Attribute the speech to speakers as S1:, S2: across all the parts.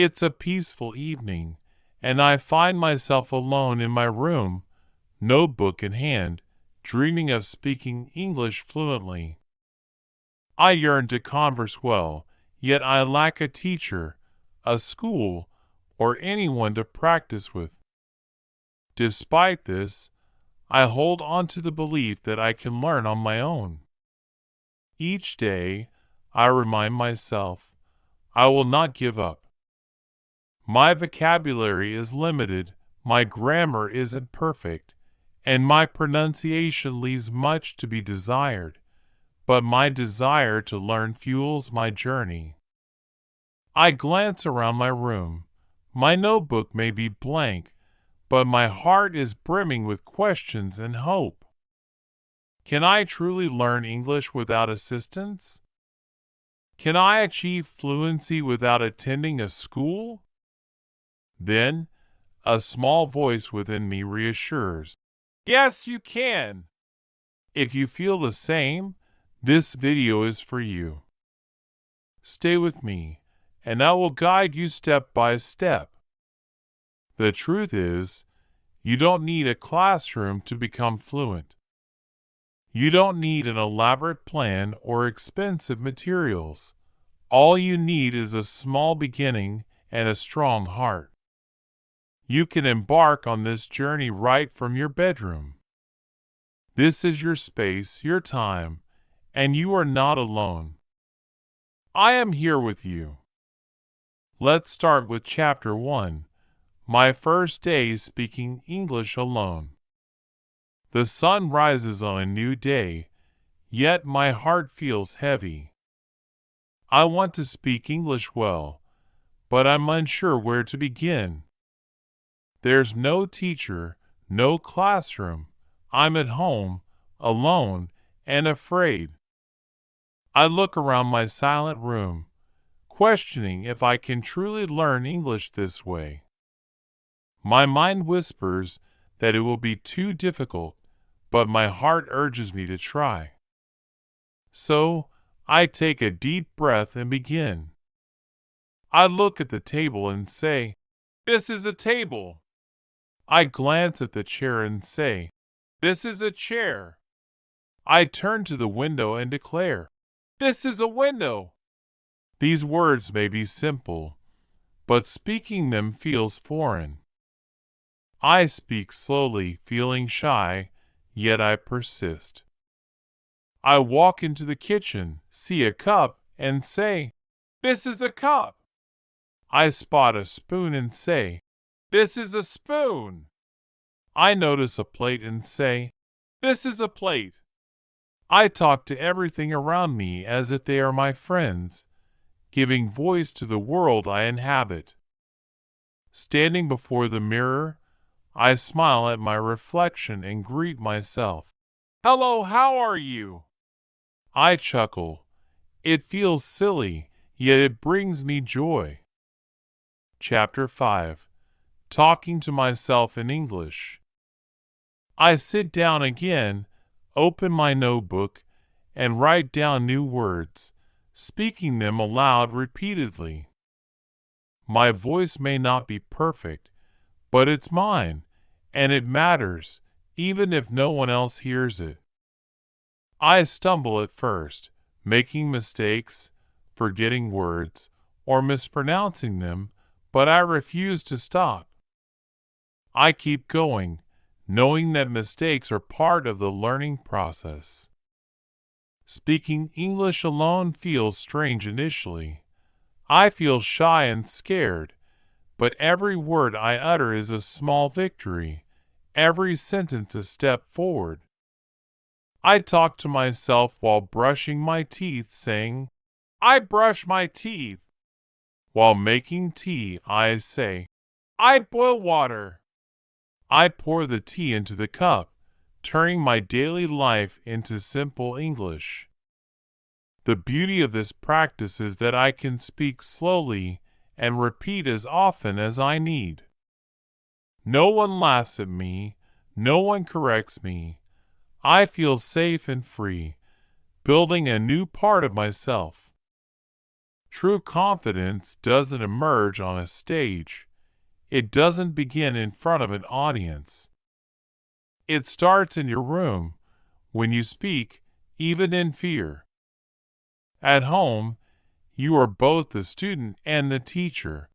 S1: It's a peaceful evening, and I find myself alone in my room, notebook in hand, dreaming of speaking English fluently. I yearn to converse well, yet I lack a teacher, a school, or anyone to practice with. Despite this, I hold on to the belief that I can learn on my own. Each day, I remind myself, I will not give up. My vocabulary is limited, my grammar isn't perfect, and my pronunciation leaves much to be desired, but my desire to learn fuels my journey. I glance around my room. My notebook may be blank, but my heart is brimming with questions and hope. Can I truly learn English without assistance? Can I achieve fluency without attending a school? Then, a small voice within me reassures, yes, you can. If you feel the same, this video is for you. Stay with me, and I will guide you step by step. The truth is, you don't need a classroom to become fluent. You don't need an elaborate plan or expensive materials. All you need is a small beginning and a strong heart. You can embark on this journey right from your bedroom. This is your space, your time, and you are not alone. I am here with you. Let's start with Chapter 1, My First Day Speaking English Alone. The sun rises on a new day, yet my heart feels heavy. I want to speak English well, but I'm unsure where to begin. There's no teacher, no classroom. I'm at home, alone, and afraid. I look around my silent room, questioning if I can truly learn English this way. My mind whispers that it will be too difficult, but my heart urges me to try. So, I take a deep breath and begin. I look at the table and say, "This is a table." I glance at the chair and say, "This is a chair." I turn to the window and declare, "This is a window." These words may be simple, but speaking them feels foreign. I speak slowly, feeling shy, yet I persist. I walk into the kitchen, see a cup, and say, "This is a cup." I spot a spoon and say, "This is a spoon." I notice a plate and say, "This is a plate." I talk to everything around me as if they are my friends, giving voice to the world I inhabit. Standing before the mirror, I smile at my reflection and greet myself. "Hello, how are you?" I chuckle. It feels silly, yet it brings me joy. Chapter 5. Talking to myself in English. I sit down again, open my notebook, and write down new words, speaking them aloud repeatedly. My voice may not be perfect, but it's mine, and it matters, even if no one else hears it. I stumble at first, making mistakes, forgetting words, or mispronouncing them, but I refuse to stop. I keep going, knowing that mistakes are part of the learning process. Speaking English alone feels strange initially. I feel shy and scared, but every word I utter is a small victory, every sentence a step forward. I talk to myself while brushing my teeth, saying, "I brush my teeth." While making tea, I say, "I boil water." I pour the tea into the cup, turning my daily life into simple English. The beauty of this practice is that I can speak slowly and repeat as often as I need. No one laughs at me, no one corrects me. I feel safe and free, building a new part of myself. True confidence doesn't emerge on a stage. It doesn't begin in front of an audience. It starts in your room, when you speak, even in fear. At home, you are both the student and the teacher.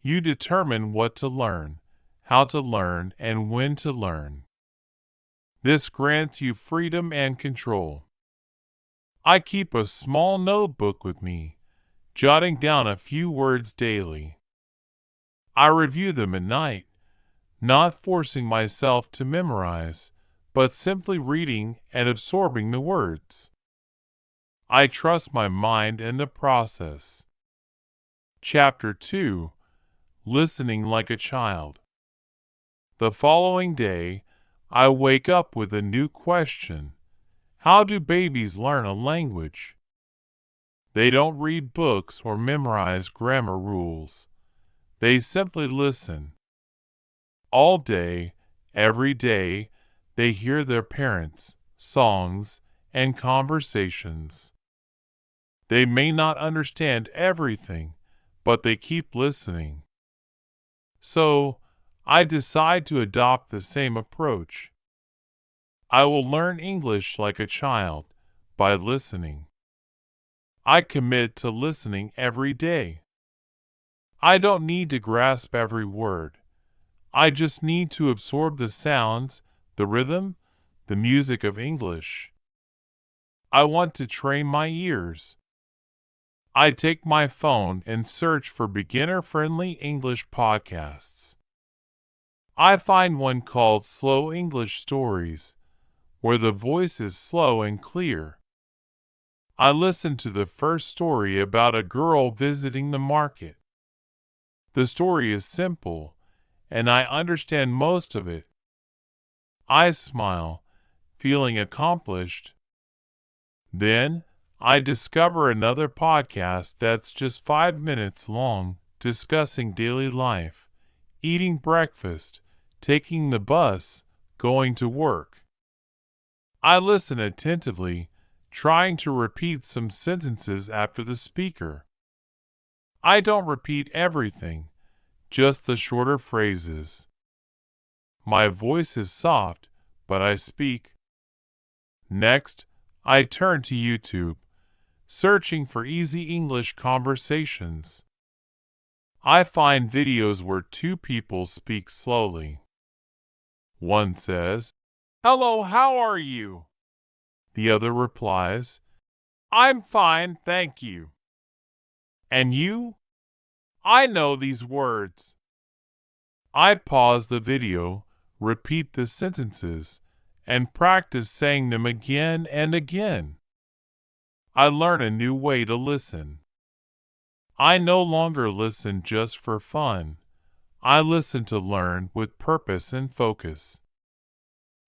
S1: You determine what to learn, how to learn, and when to learn. This grants you freedom and control. I keep a small notebook with me, jotting down a few words daily. I review them at night, not forcing myself to memorize, but simply reading and absorbing the words. I trust my mind in the process. Chapter 2: Listening like a Child. The following day, I wake up with a new question. How do babies learn a language? They don't read books or memorize grammar rules. They simply listen. All day, every day, they hear their parents, songs, and conversations. They may not understand everything, but they keep listening. So, I decide to adopt the same approach. I will learn English like a child by listening. I commit to listening every day. I don't need to grasp every word. I just need to absorb the sounds, the rhythm, the music of English. I want to train my ears. I take my phone and search for beginner-friendly English podcasts. I find one called Slow English Stories, where the voice is slow and clear. I listen to the first story about a girl visiting the market. The story is simple, and I understand most of it. I smile, feeling accomplished. Then, I discover another podcast that's just 5 minutes long, discussing daily life, eating breakfast, taking the bus, going to work. I listen attentively, trying to repeat some sentences after the speaker. I don't repeat everything, just the shorter phrases. My voice is soft, but I speak. Next, I turn to YouTube, searching for easy English conversations. I find videos where two people speak slowly. One says, "Hello, how are you?" The other replies, "I'm fine, thank you." "And you?" "I know these words." I pause the video, repeat the sentences, and practice saying them again and again. I learn a new way to listen. I no longer listen just for fun. I listen to learn with purpose and focus.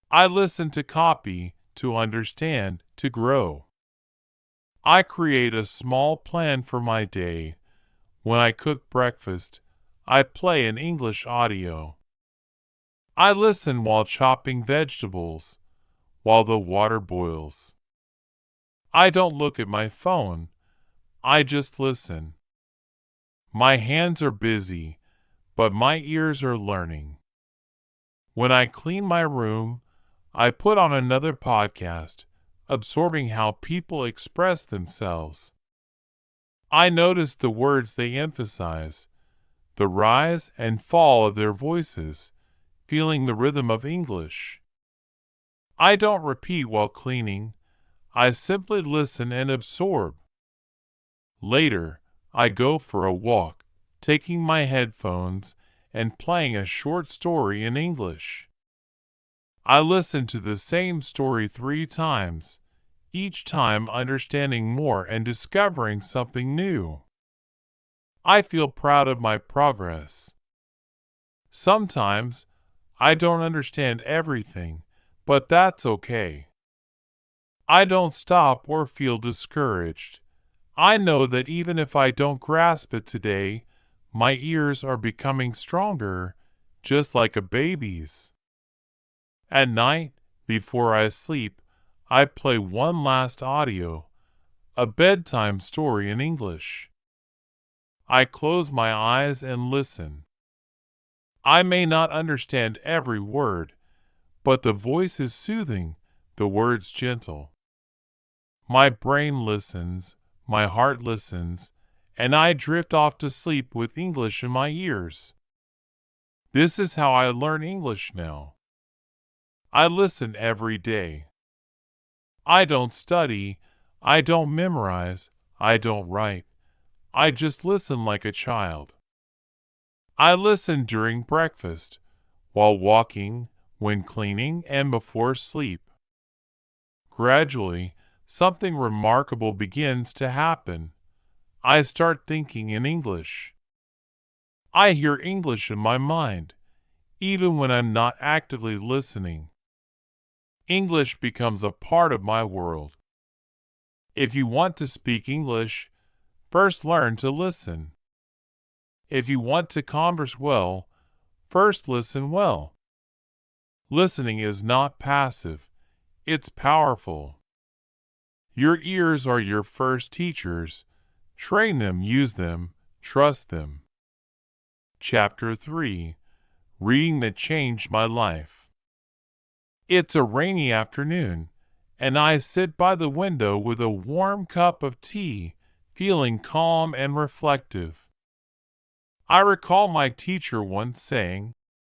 S1: I listen to copy, to understand, to grow. I create a small plan for my day. When I cook breakfast, I play an English audio. I listen while chopping vegetables, while the water boils. I don't look at my phone. I just listen. My hands are busy, but my ears are learning. When I clean my room, I put on another podcast, absorbing how people express themselves. I notice the words they emphasize, the rise and fall of their voices, feeling the rhythm of English. I don't repeat while cleaning. I simply listen and absorb. Later, I go for a walk, taking my headphones and playing a short story in English. I listen to the same story 3 times, each time understanding more and discovering something new. I feel proud of my progress. Sometimes, I don't understand everything, but that's okay. I don't stop or feel discouraged. I know that even if I don't grasp it today, my ears are becoming stronger, just like a baby's. At night, before I sleep, I play one last audio. a bedtime story in English. I close my eyes and listen. I may not understand every word, but the voice is soothing, the words gentle. My brain listens, my heart listens, and I drift off to sleep with English in my ears. This is how I learn English now. I listen every day. I don't study, I don't memorize, I don't write. I just listen like a child. I listen during breakfast, while walking, when cleaning, and before sleep. Gradually, something remarkable begins to happen. I start thinking in English. I hear English in my mind, even when I'm not actively listening. English becomes a part of my world. If you want to speak English, first learn to listen. If you want to converse well, first listen well. Listening is not passive, it's powerful. Your ears are your first teachers. Train them, use them, trust them. Chapter 3. Reading that changed my life. It's a rainy afternoon, and I sit by the window with a warm cup of tea, feeling calm and reflective. I recall my teacher once saying,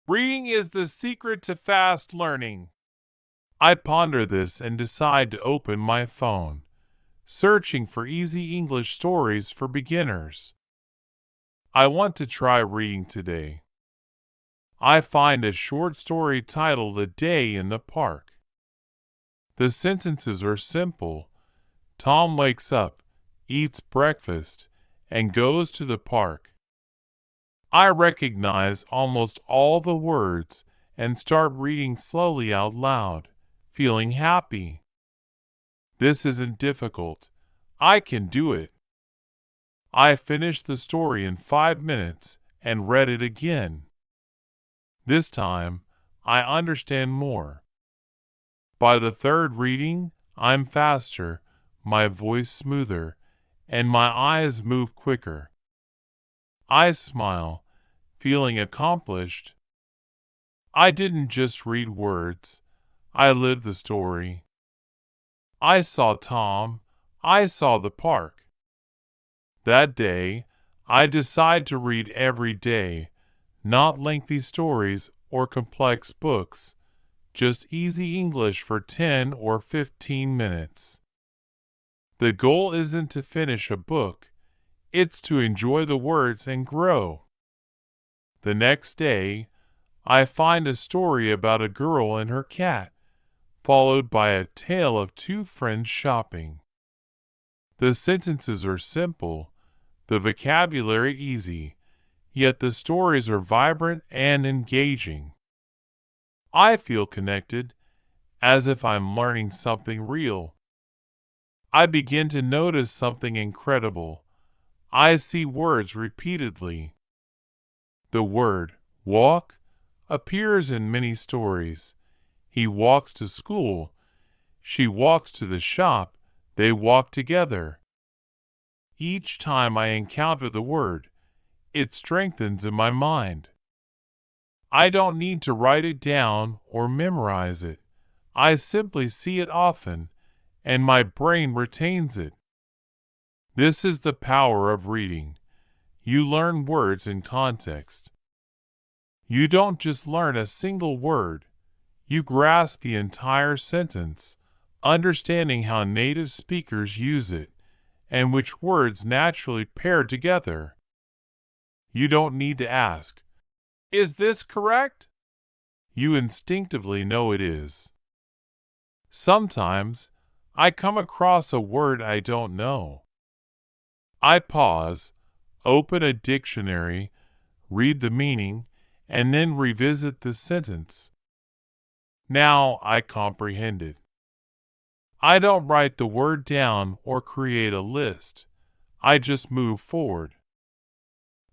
S1: "Reading is the secret to fast learning." I ponder this and decide to open my phone, searching for easy English stories for beginners. I want to try reading today. I find a short story titled "A Day in the Park." The sentences are simple. Tom wakes up, eats breakfast, and goes to the park. I recognize almost all the words and start reading slowly out loud, feeling happy. This isn't difficult. I can do it. I finished the story in 5 minutes and read it again. This time, I understand more. By the third reading, I'm faster, my voice smoother, and my eyes move quicker. I smile, feeling accomplished. I didn't just read words, I lived the story. I saw Tom, I saw the park. That day, I decide to read every day, not lengthy stories or complex books, just easy English for 10 or 15 minutes. The goal isn't to finish a book, it's to enjoy the words and grow. The next day, I find a story about a girl and her cat, followed by a tale of two friends shopping. The sentences are simple, the vocabulary easy, yet the stories are vibrant and engaging. I feel connected, as if I'm learning something real. I begin to notice something incredible. I see words repeatedly. The word walk appears in many stories. He walks to school. She walks to the shop. They walk together. Each time I encounter the word, it strengthens in my mind. I don't need to write it down or memorize it. I simply see it often, and my brain retains it. This is the power of reading. You learn words in context. You don't just learn a single word. You grasp the entire sentence, understanding how native speakers use it, and which words naturally pair together. You don't need to ask, "Is this correct?" You instinctively know it is. Sometimes, I come across a word I don't know. I pause, open a dictionary, read the meaning, and then revisit the sentence. Now I comprehend it. I don't write the word down or create a list. I just move forward.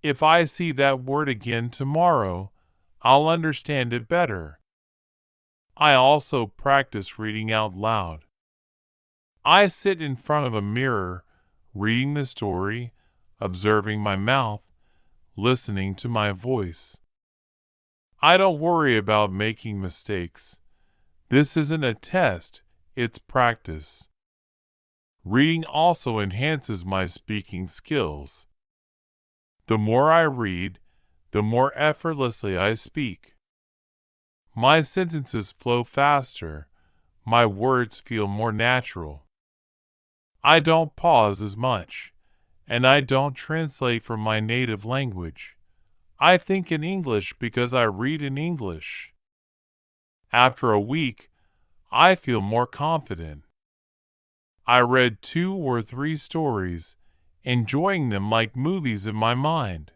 S1: If I see that word again tomorrow, I'll understand it better. I also practice reading out loud. I sit in front of a mirror, reading the story, observing my mouth, listening to my voice. I don't worry about making mistakes. This isn't a test, it's practice. Reading also enhances my speaking skills. The more I read, the more effortlessly I speak. My sentences flow faster. My words feel more natural. I don't pause as much, and I don't translate from my native language. I think in English because I read in English. After a week, I feel more confident. I read 2 or 3 stories, enjoying them like movies in my mind.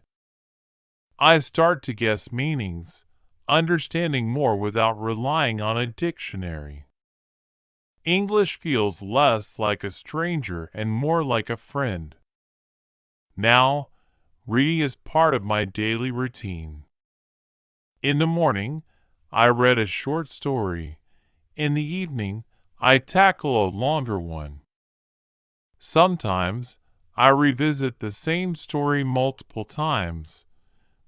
S1: I start to guess meanings, understanding more without relying on a dictionary. English feels less like a stranger and more like a friend. Now, reading is part of my daily routine. In the morning, I read a short story. In the evening, I tackle a longer one. Sometimes, I revisit the same story multiple times,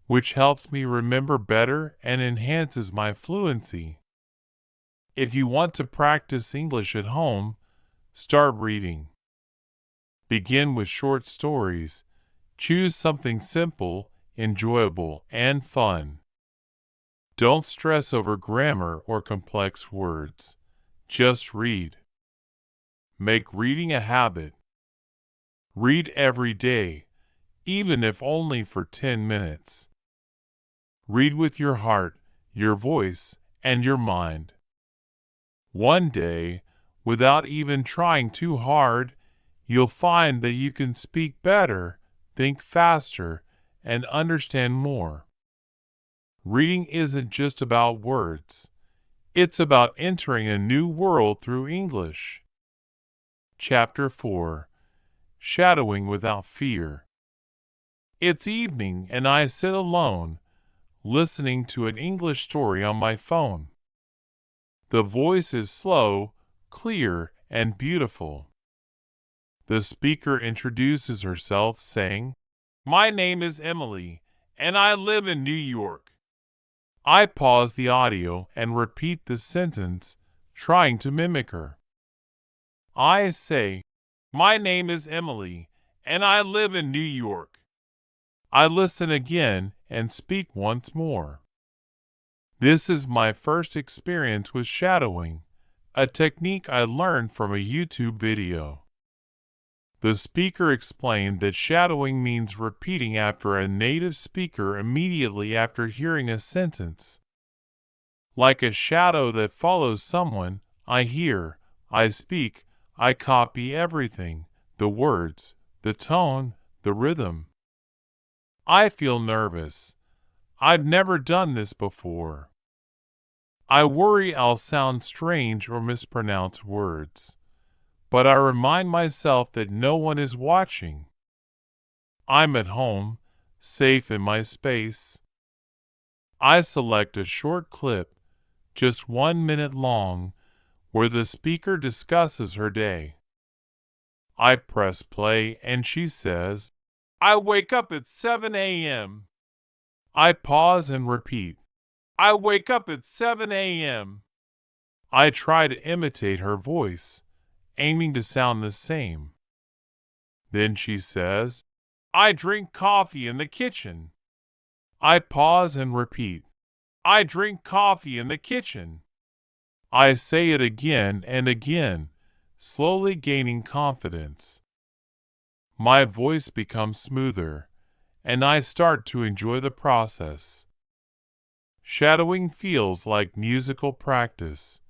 S1: which helps me remember better and enhances my fluency. If you want to practice English at home, start reading. Begin with short stories. Choose something simple, enjoyable, and fun. Don't stress over grammar or complex words. Just read. Make reading a habit. Read every day, even if only for 10 minutes. Read with your heart, your voice, and your mind. One day, without even trying too hard, you'll find that you can speak better, think faster, and understand more. Reading isn't just about words. It's about entering a new world through English. Chapter 4. Shadowing Without Fear. It's evening and I sit alone, listening to an English story on my phone. The voice is slow, clear, and beautiful. The speaker introduces herself saying, "My name is Emily, and I live in New York." I pause the audio and repeat the sentence, trying to mimic her. I say, "My name is Emily, and I live in New York." I listen again and speak once more. This is my first experience with shadowing, a technique I learned from a YouTube video. The speaker explained that shadowing means repeating after a native speaker immediately after hearing a sentence. Like a shadow that follows someone, I hear, I speak, I copy everything, the words, the tone, the rhythm. I feel nervous. I've never done this before. I worry I'll sound strange or mispronounce words, but I remind myself that no one is watching. I'm at home, safe in my space. I select a short clip, just 1 minute long, where the speaker discusses her day. I press play and she says, "I wake up at 7 a.m. I pause and repeat, "I wake up at 7 a.m. I try to imitate her voice, aiming to sound the same. Then she says, "I drink coffee in the kitchen." I pause and repeat, "I drink coffee in the kitchen." I say it again and again, slowly gaining confidence. My voice becomes smoother, and I start to enjoy the process. Shadowing feels like musical practice.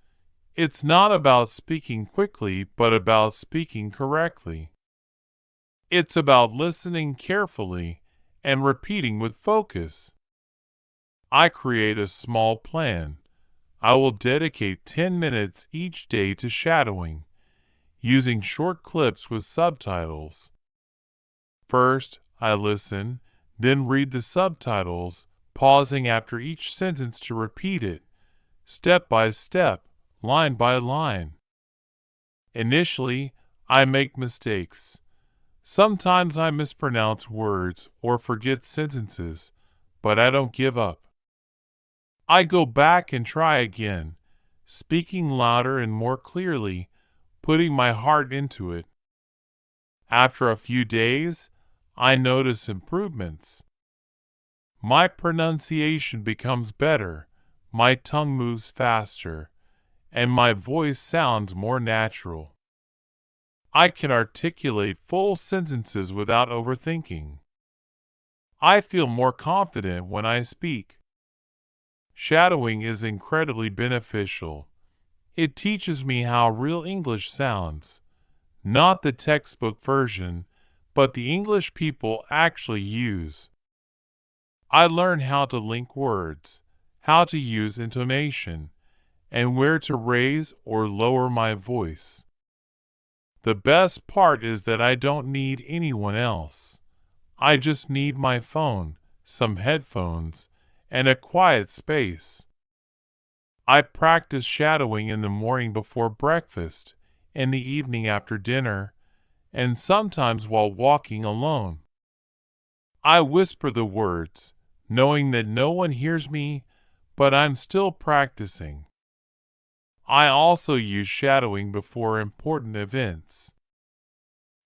S1: It's not about speaking quickly, but about speaking correctly. It's about listening carefully and repeating with focus. I create a small plan. I will dedicate 10 minutes each day to shadowing, using short clips with subtitles. First, I listen, then read the subtitles, pausing after each sentence to repeat it, step by step, line by line. Initially, I make mistakes. Sometimes I mispronounce words or forget sentences, but I don't give up. I go back and try again, speaking louder and more clearly, putting my heart into it. After a few days, I notice improvements. My pronunciation becomes better, my tongue moves faster, and my voice sounds more natural. I can articulate full sentences without overthinking. I feel more confident when I speak. Shadowing is incredibly beneficial. It teaches me how real English sounds, not the textbook version, but the English people actually use. I learn how to link words, how to use intonation, and where to raise or lower my voice. The best part is that I don't need anyone else. I just need my phone, some headphones, and a quiet space. I practice shadowing in the morning before breakfast, in the evening after dinner, and sometimes while walking alone. I whisper the words, knowing that no one hears me, but I'm still practicing. I also use shadowing before important events.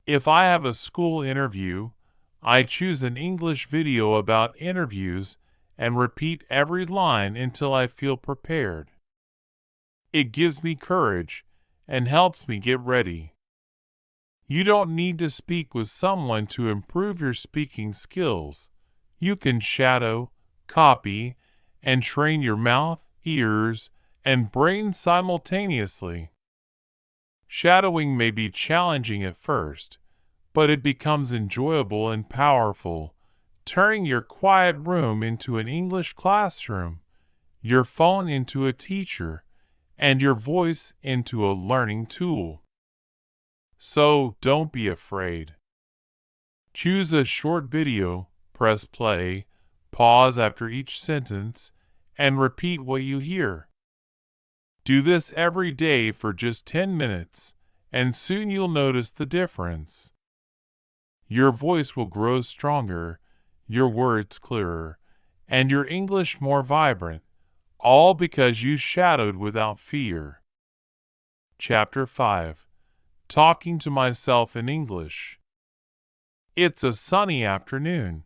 S1: If I have a school interview, I choose an English video about interviews and repeat every line until I feel prepared. It gives me courage and helps me get ready. You don't need to speak with someone to improve your speaking skills. You can shadow, copy, and train your mouth, ears, and brain simultaneously. Shadowing may be challenging at first, but it becomes enjoyable and powerful, turning your quiet room into an English classroom, your phone into a teacher, and your voice into a learning tool. So don't be afraid. Choose a short video, press play, pause after each sentence, and repeat what you hear. Do this every day for just 10 minutes, and soon you'll notice the difference. Your voice will grow stronger, your words clearer, and your English more vibrant, all because you shadowed without fear. Chapter 5. Talking to Myself in English. It's a sunny afternoon,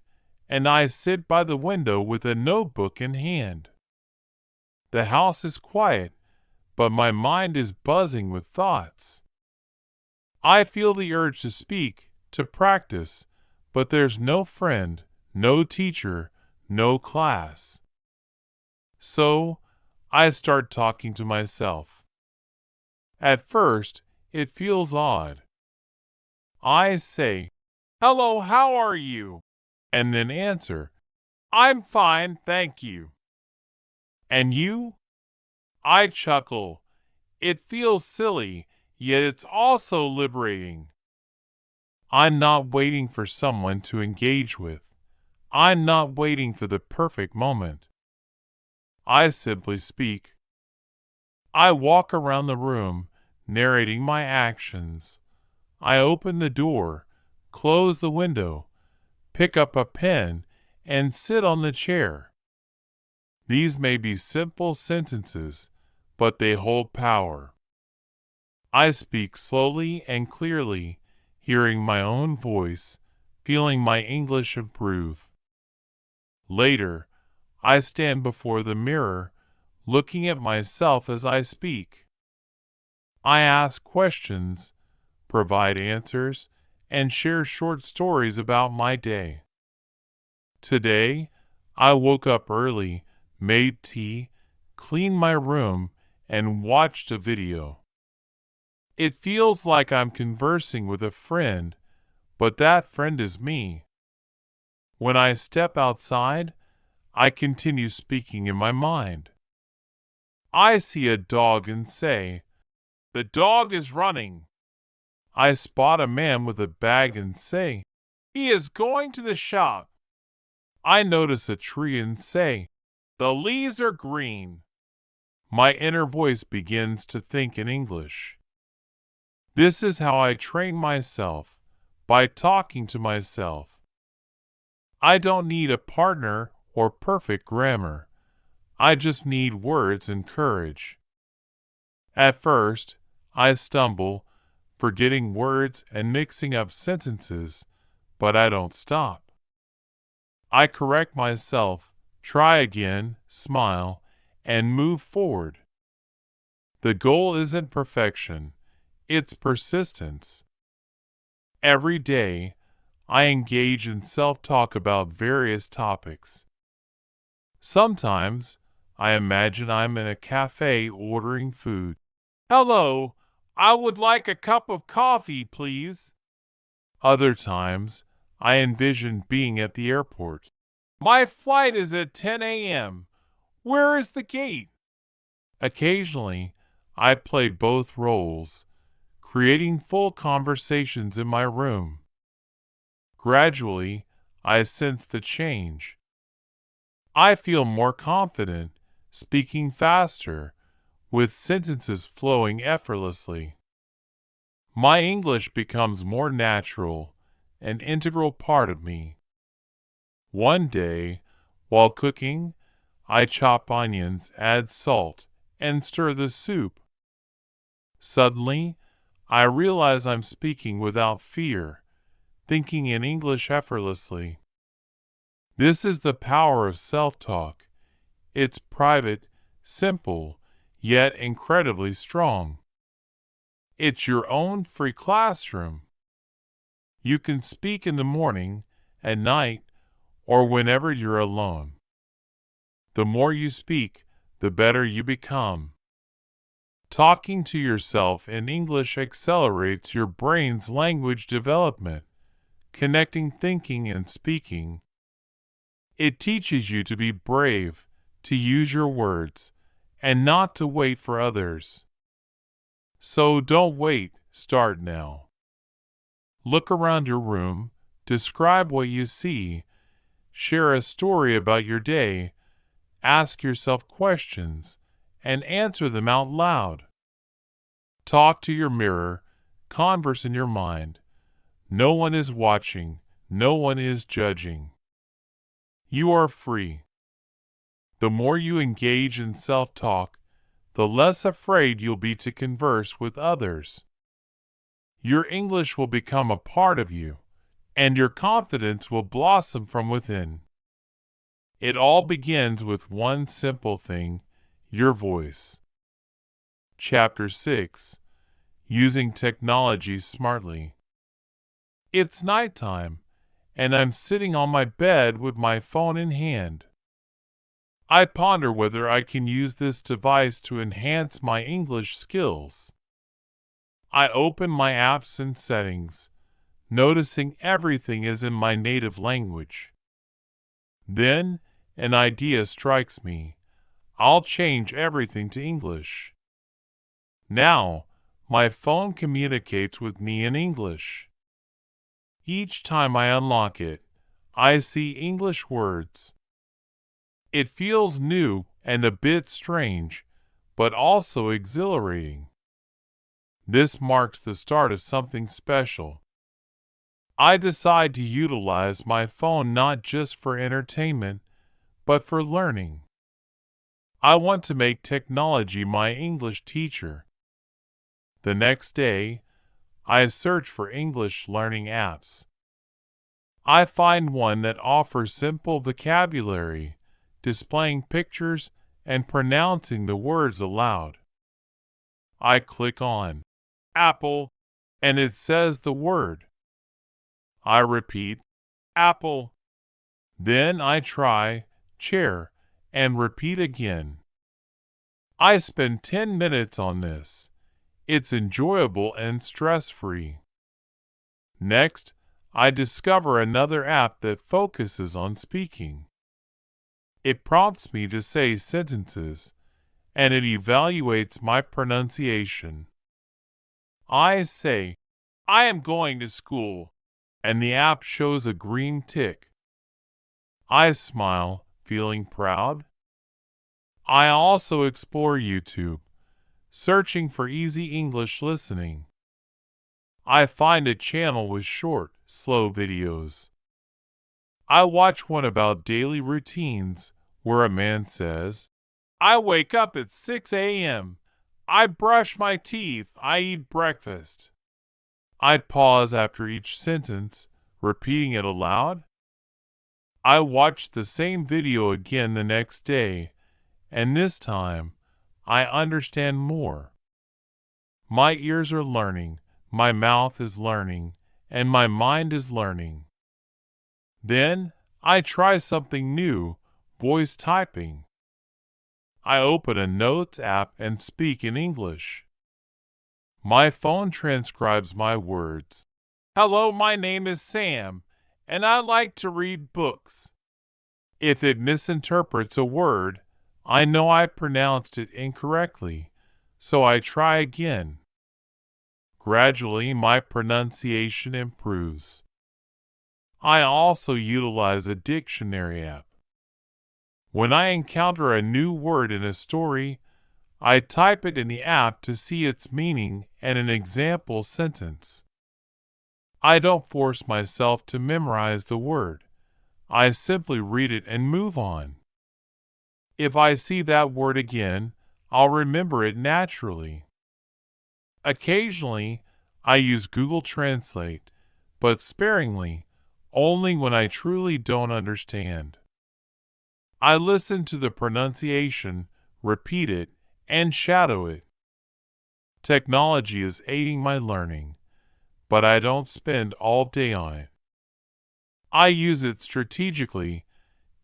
S1: and I sit by the window with a notebook in hand. The house is quiet, but my mind is buzzing with thoughts. I feel the urge to speak, to practice, but there's no friend, no teacher, no class. So, I start talking to myself. At first, it feels odd. I say, "Hello, how are you?" and then answer, "I'm fine, thank you." And you? I chuckle. It feels silly, yet it's also liberating. I'm not waiting for someone to engage with. I'm not waiting for the perfect moment. I simply speak. I walk around the room, narrating my actions. I open the door, close the window, pick up a pen, and sit on the chair. These may be simple sentences, but they hold power. I speak slowly and clearly, hearing my own voice, feeling my English improve. Later, I stand before the mirror, looking at myself as I speak. I ask questions, provide answers, and share short stories about my day. Today, I woke up early, made tea, cleaned my room, and watched a video. It feels like I'm conversing with a friend, but that friend is me. When I step outside, I continue speaking in my mind. I see a dog and say, "The dog is running." I spot a man with a bag and say, "He is going to the shop." I notice a tree and say, "The leaves are green." My inner voice begins to think in English. This is how I train myself, by talking to myself. I don't need a partner or perfect grammar. I just need words and courage. At first, I stumble, forgetting words and mixing up sentences, but I don't stop. I correct myself, try again, smile, and move forward. The goal isn't perfection, it's persistence. Every day, I engage in self-talk about various topics. Sometimes, I imagine I'm in a cafe ordering food. Hello, I would like a cup of coffee, please. Other times, I envision being at the airport. My flight is at 10 a.m. Where is the gate? Occasionally, I play both roles, creating full conversations in my room. Gradually, I sense the change. I feel more confident, speaking faster, with sentences flowing effortlessly. My English becomes more natural, an integral part of me. One day, while cooking, I chop onions, add salt, and stir the soup. Suddenly, I realize I'm speaking without fear, thinking in English effortlessly. This is the power of self-talk. It's private, simple, yet incredibly strong. It's your own free classroom. You can speak in the morning, at night, or whenever you're alone. The more you speak, the better you become. Talking to yourself in English accelerates your brain's language development, connecting thinking and speaking. It teaches you to be brave, to use your words, and not to wait for others. So don't wait, start now. Look around your room, describe what you see, share a story about your day, ask yourself questions, and answer them out loud. Talk to your mirror, converse in your mind. No one is watching, no one is judging. You are free. The more you engage in self-talk, the less afraid you'll be to converse with others. Your English will become a part of you, and your confidence will blossom from within. It all begins with one simple thing, your voice. Chapter 6. Using Technology Smartly. It's nighttime, and I'm sitting on my bed with my phone in hand. I ponder whether I can use this device to enhance my English skills. I open my apps and settings, noticing everything is in my native language. Then, an idea strikes me. I'll change everything to English. Now, my phone communicates with me in English. Each time I unlock it, I see English words. It feels new and a bit strange, but also exhilarating. This marks the start of something special. I decide to utilize my phone not just for entertainment, but for learning. I want to make technology my English teacher. The next day, I search for English learning apps. I find one that offers simple vocabulary, displaying pictures and pronouncing the words aloud. I click on Apple, and it says the word. I repeat, apple. Then I try chair and repeat again. I spend 10 minutes on this. It's enjoyable and stress-free. Next, I discover another app that focuses on speaking. It prompts me to say sentences, and it evaluates my pronunciation. I say, I am going to school, and the app shows a green tick. I smile, feeling proud. I also explore YouTube, searching for easy English listening. I find a channel with short, slow videos. I watch one about daily routines where a man says, I wake up at 6 a.m. I brush my teeth. I eat breakfast. I'd pause after each sentence, repeating it aloud. I watched the same video again the next day, and this time I understand more. My ears are learning, my mouth is learning, and my mind is learning. Then I try something new, voice typing. I open a notes app and speak in English. My phone transcribes my words. Hello, my name is Sam, and I like to read books. If it misinterprets a word, I know I pronounced it incorrectly, so I try again. Gradually, my pronunciation improves. I also utilize a dictionary app. When I encounter a new word in a story, I type it in the app to see its meaning and an example sentence. I don't force myself to memorize the word. I simply read it and move on. If I see that word again, I'll remember it naturally. Occasionally, I use Google Translate, but sparingly, only when I truly don't understand. I listen to the pronunciation, repeat it, and shadow it. Technology is aiding my learning, but I don't spend all day on it. I use it strategically,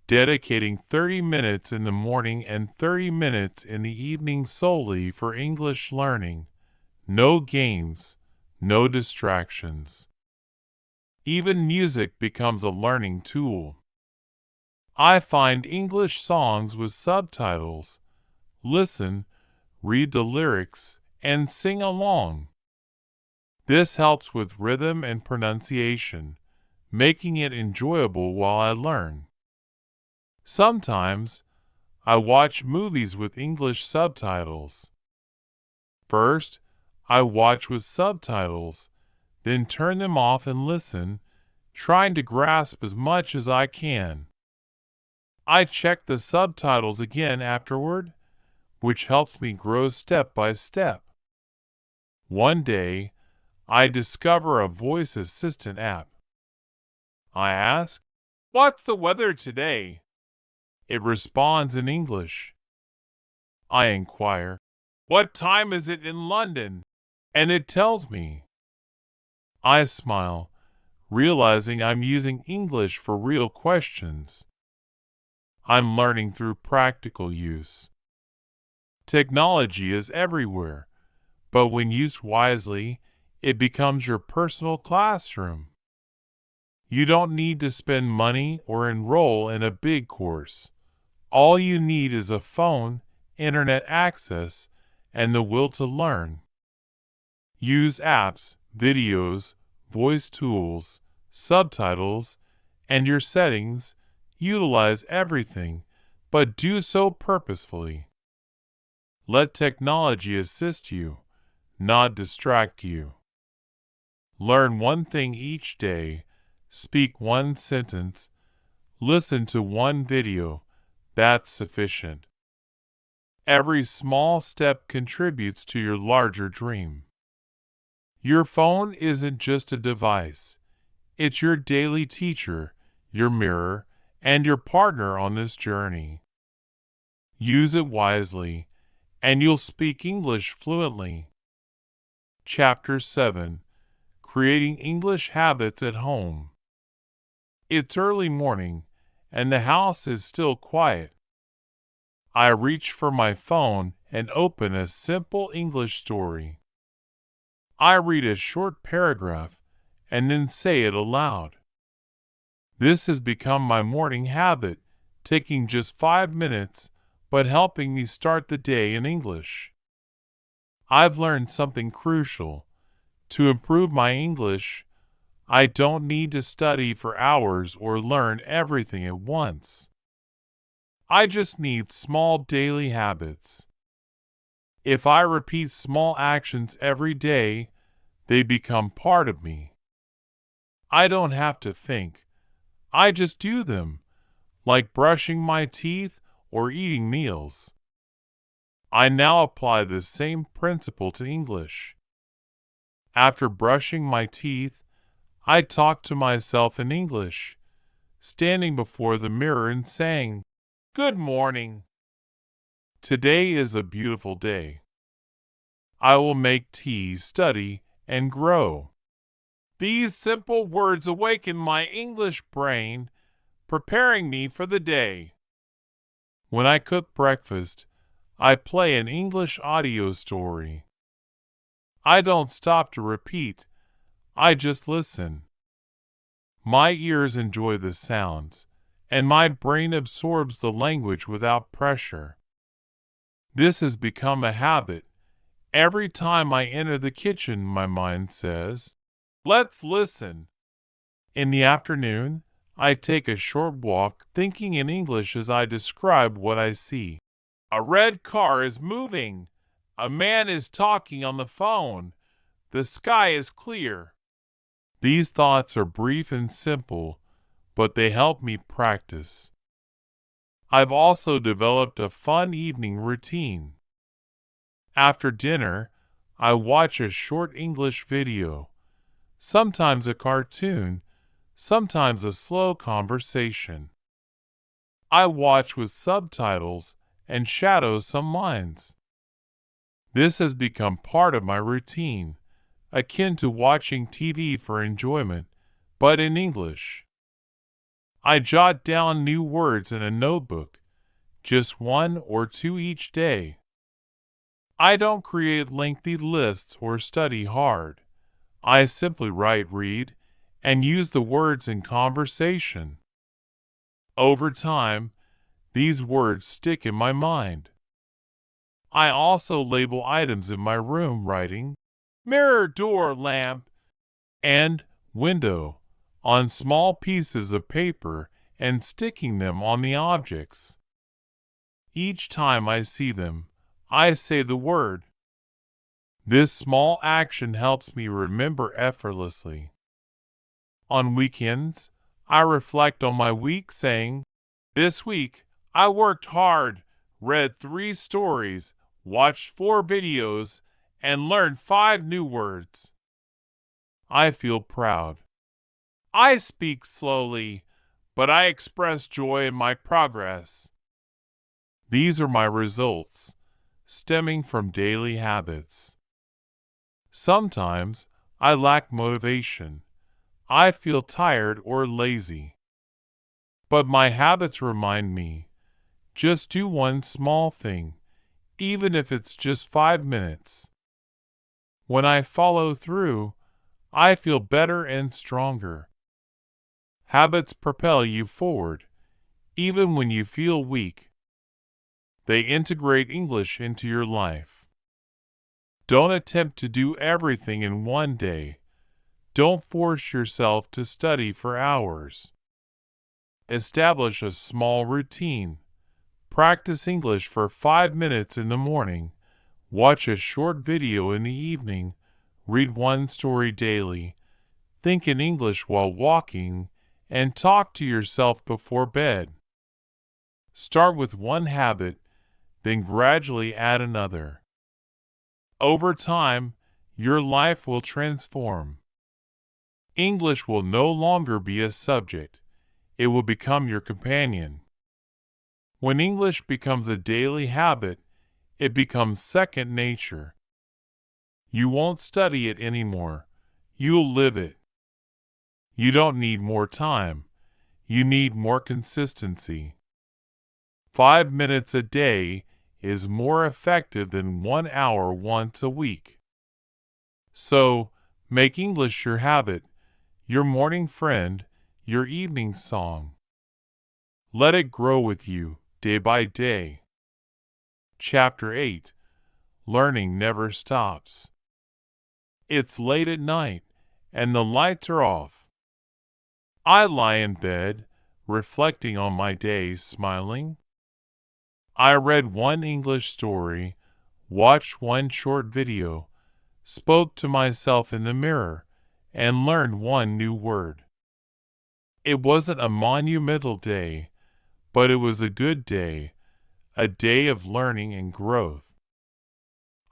S1: dedicating 30 minutes in the morning and 30 minutes in the evening solely for English learning. No games, no distractions. Even music becomes a learning tool. I find English songs with subtitles, listen, read the lyrics, and sing along. This helps with rhythm and pronunciation, making it enjoyable while I learn. Sometimes, I watch movies with English subtitles. First, I watch with subtitles, then turn them off and listen, trying to grasp as much as I can. I check the subtitles again afterward, which helps me grow step by step. One day, I discover a voice assistant app. I ask, "What's the weather today?" It responds in English. I inquire, "What time is it in London?" And it tells me. I smile, realizing I'm using English for real questions. I'm learning through practical use. Technology is everywhere, but when used wisely, it becomes your personal classroom. You don't need to spend money or enroll in a big course. All you need is a phone, internet access, and the will to learn. Use apps, videos, voice tools, subtitles, and your settings. Utilize everything, but do so purposefully. Let technology assist you, not distract you. Learn one thing each day, speak one sentence, listen to one video. That's sufficient. Every small step contributes to your larger dream. Your phone isn't just a device. It's your daily teacher, your mirror, and your partner on this journey. Use it wisely, and you'll speak English fluently. Chapter 7: Creating English Habits at Home. It's early morning, and the house is still quiet. I reach for my phone and open a simple English story. I read a short paragraph and then say it aloud. This has become my morning habit, taking just 5 minutes, but helping me start the day in English. I've learned something crucial. To improve my English, I don't need to study for hours or learn everything at once. I just need small daily habits. If I repeat small actions every day, They become part of me. I don't have to think. I just do them, like brushing my teeth or eating meals. I now apply the same principle to English. After brushing my teeth, I talk to myself in English, standing before the mirror and saying, "Good morning. Today is a beautiful day. I will make tea, study, and grow." These simple words awaken my English brain, preparing me for the day. When I cook breakfast, I play an English audio story. I don't stop to repeat, I just listen. My ears enjoy the sounds, and my brain absorbs the language without pressure. This has become a habit. Every time I enter the kitchen, my mind says, "Let's listen." In the afternoon, I take a short walk, thinking in English as I describe what I see. A red car is moving. A man is talking on the phone. The sky is clear. These thoughts are brief and simple, but they help me practice. I've also developed a fun evening routine. After dinner, I watch a short English video, sometimes a cartoon, sometimes a slow conversation. I watch with subtitles and shadow some lines. This has become part of my routine, akin to watching TV for enjoyment, but in English. I jot down new words in a notebook, just one or two each day. I don't create lengthy lists or study hard. I simply write, read, and use the words in conversation. Over time, these words stick in my mind. I also label items in my room, writing mirror, door, lamp, and window on small pieces of paper and sticking them on the objects. Each time I see them, I say the word. This small action helps me remember effortlessly. On weekends, I reflect on my week, saying, "This week, I worked hard, read 3 stories, watched 4 videos, and learned 5 new words." I feel proud. I speak slowly, but I express joy in my progress. These are my results, stemming from daily habits. Sometimes I lack motivation. I feel tired or lazy. But my habits remind me, just do one small thing, even if it's just 5 minutes. When I follow through, I feel better and stronger. Habits propel you forward, even when you feel weak. They integrate English into your life. Don't attempt to do everything in one day. Don't force yourself to study for hours. Establish a small routine. Practice English for 5 minutes in the morning. Watch a short video in the evening. Read one story daily. Think in English while walking, and talk to yourself before bed. Start with one habit, then gradually add another. Over time, your life will transform. English will no longer be a subject. It will become your companion. When English becomes a daily habit, it becomes second nature. You won't study it anymore. You'll live it. You don't need more time. You need more consistency. 5 minutes a day is more effective than 1 hour once a week. So, make English your habit, your morning friend, your evening song. Let it grow with you, day by day. Chapter 8. Learning never stops. It's late at night, and the lights are off. I lie in bed, reflecting on my day, smiling. I read one English story, watched one short video, spoke to myself in the mirror, and learned one new word. It wasn't a monumental day, but it was a good day, a day of learning and growth.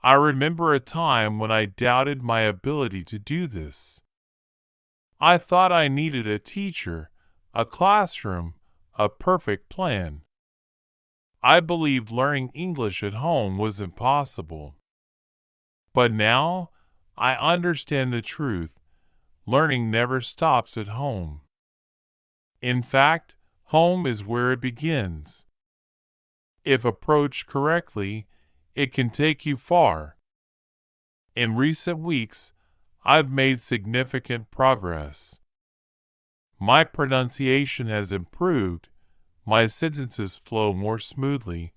S1: I remember a time when I doubted my ability to do this. I thought I needed a teacher, a classroom, a perfect plan. I believed learning English at home was impossible. But now, I understand the truth. Learning never stops at home. In fact, home is where it begins. If approached correctly, it can take you far. In recent weeks, I've made significant progress. My pronunciation has improved, my sentences flow more smoothly,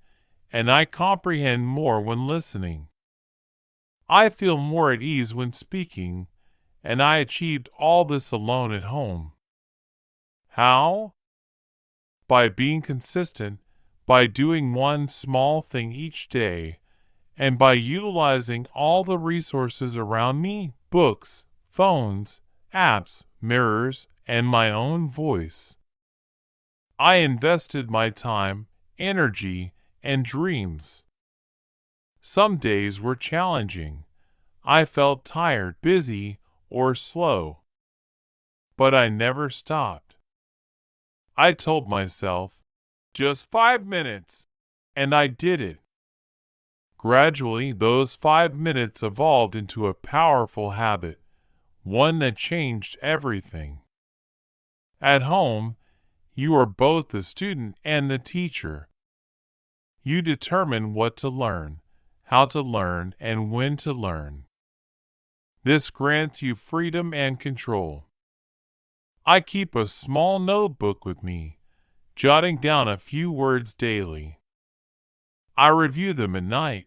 S1: and I comprehend more when listening. I feel more at ease when speaking, and I achieved all this alone at home. How? By being consistent, by doing one small thing each day, and by utilizing all the resources around me, books, phones, apps, mirrors, and my own voice. I invested my time, energy, and dreams. Some days were challenging. I felt tired, busy, or slow. But I never stopped. I told myself, just 5 minutes, and I did it. Gradually, those 5 minutes evolved into a powerful habit, one that changed everything. At home, you are both the student and the teacher. You determine what to learn, how to learn, and when to learn. This grants you freedom and control. I keep a small notebook with me, jotting down a few words daily. I review them at night,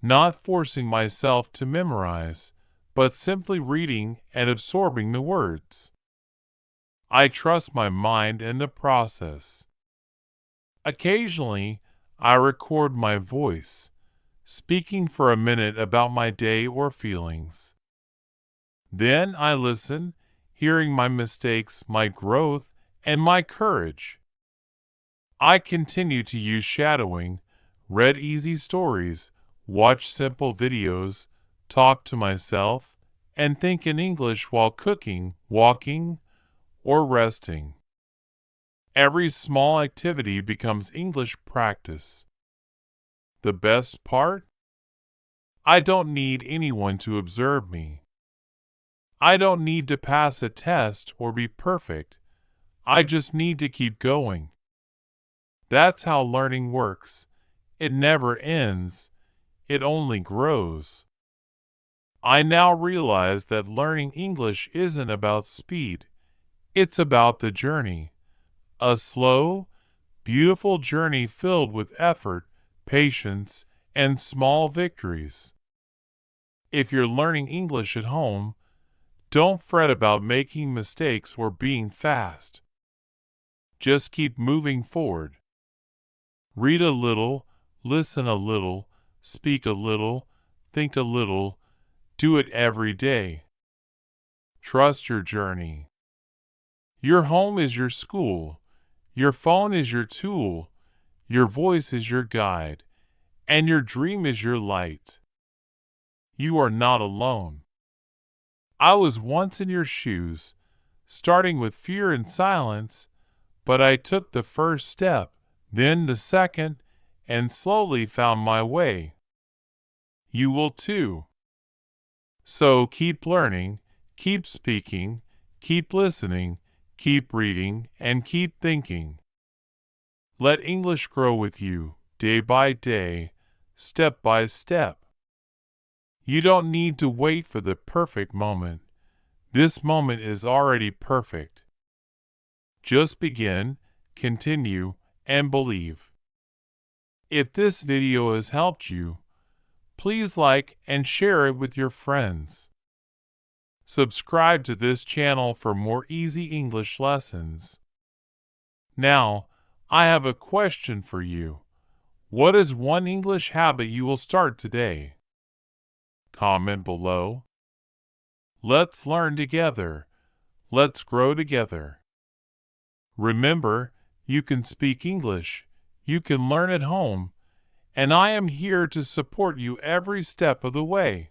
S1: not forcing myself to memorize, but simply reading and absorbing the words. I trust my mind in the process. Occasionally, I record my voice, speaking for a minute about my day or feelings. Then I listen, hearing my mistakes, my growth, and my courage. I continue to use shadowing, read easy stories, watch simple videos, talk to myself, and think in English while cooking, walking, or resting. Every small activity becomes English practice. The best part? I don't need anyone to observe me. I don't need to pass a test or be perfect. I just need to keep going. That's how learning works. It never ends. It only grows. I now realize that learning English isn't about speed. It's about the journey. A slow, beautiful journey filled with effort, patience, and small victories. If you're learning English at home, don't fret about making mistakes or being fast. Just keep moving forward. Read a little, listen a little, speak a little, think a little. Do it every day. Trust your journey. Your home is your school. Your phone is your tool. Your voice is your guide. And your dream is your light. You are not alone. I was once in your shoes, starting with fear and silence, but I took the first step, then the second, and slowly found my way. You will too. So keep learning, keep speaking, keep listening, keep reading, and keep thinking. Let English grow with you, day by day, step by step. You don't need to wait for the perfect moment. This moment is already perfect. Just begin, continue, and believe. If this video has helped you, please like and share it with your friends. Subscribe to this channel for more easy English lessons. Now, I have a question for you. What is one English habit you will start today? Comment below. Let's learn together. Let's grow together. Remember, you can speak English, you can learn at home, and I am here to support you every step of the way.